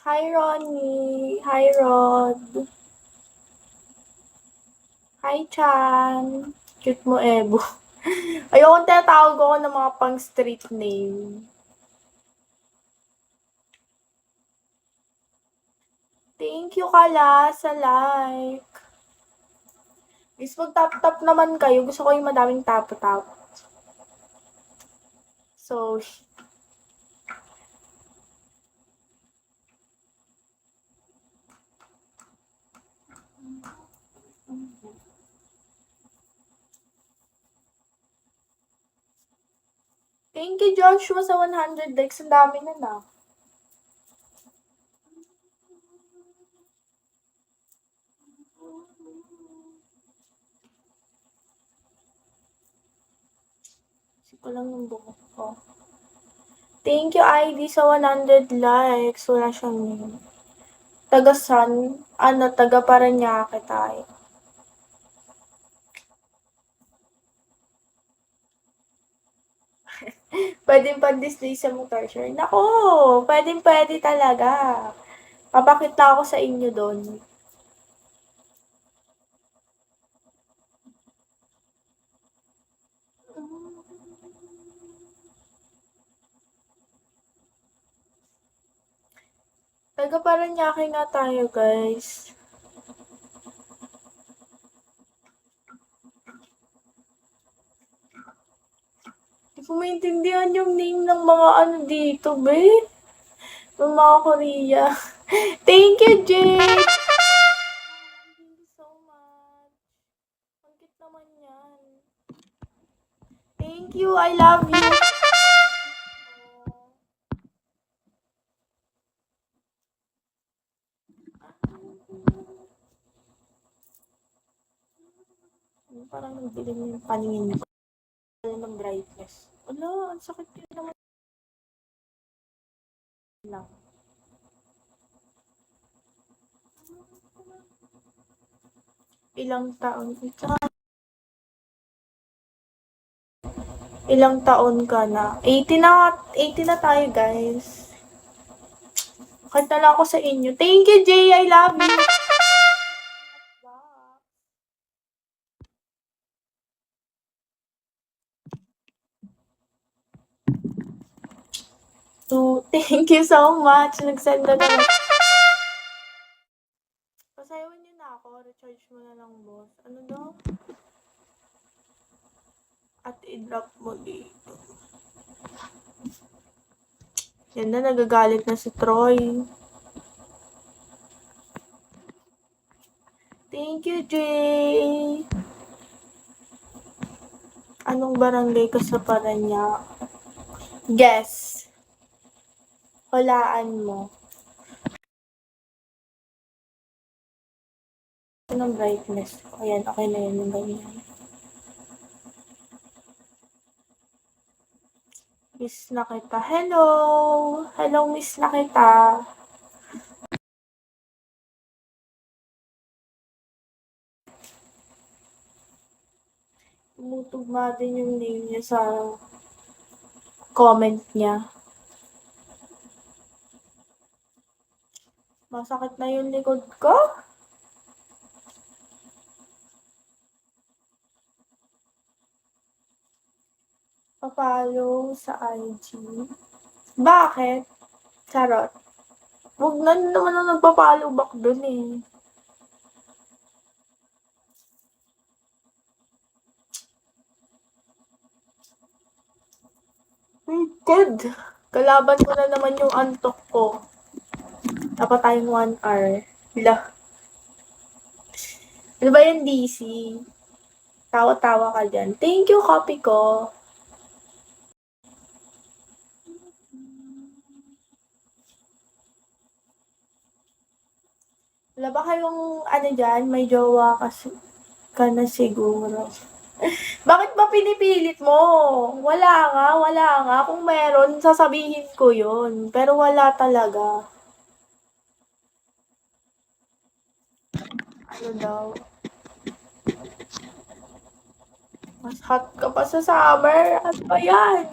Hi, Ronnie. Hi, Rod. Hi, Chan. Cute mo, Ebo. Ayokong tinatawag ako ng mga pang street name. Thank you, Kala, sa like. Guys, mag-tap-tap naman kayo. Gusto ko yung madaming tap-tap. So, thank you, Joshua, sa 100 likes. Ang dami na na. Ko lang yung buhok ko. Thank you, ID, sa 100 likes. Wala siyang name. Taga-San. Taga Paranaque tayo. Pwedeng pag-display sa motor share. Naku! Pwedeng-pwede talaga. Papakita ako sa inyo doon. Taga Paranaque nga tayo, guys. Hindi ko maintindihan yung name ng mga ano dito, be. Ng mga Korea. Thank you, Jay! Thank you so much. Ang cute naman yan. Thank you, I love you. Parang nagdilim yung paningin ko. Ng brightness. Wala, ang sakit yun naman lang. Ilang taon ka na? 80 na tayo, guys. Kanta lang ako sa inyo. Thank you, Jay. I love you. Thank you so much. Nag-send na naman. Pasayawan niyo na ako. Recharge mo na lang, boss. Ano daw? At i-drop mo dito. Yan na, nagagalit na si Troy. Thank you, Jay. Anong barangay ka sa Paranaque? Guess. Hulaan mo. Ng brightness. Ayan, okay na yun yung ganyan. Miss na kita. Hello! Hello, miss na kita. Tumutugma din yung name niya sa comment niya. Masakit na yung likod ko. Papalo sa IG. Bakit? Charot. Huwag na naman ang nagpapalo back dun eh. Good. Kalaban ko na naman yung antok ko. Dapat tayong 1 hour. Bila. Ano ba yung DC? Tawa-tawa ka dyan. Thank you, copy ko. Wala ba kayong dyan? May jowa ka na siguro. Bakit ba pinipilit mo? Wala nga. Kung meron, sasabihin ko yun. Pero wala talaga. Ano daw? Mas hot ka pa sa summer. Ano ba yan?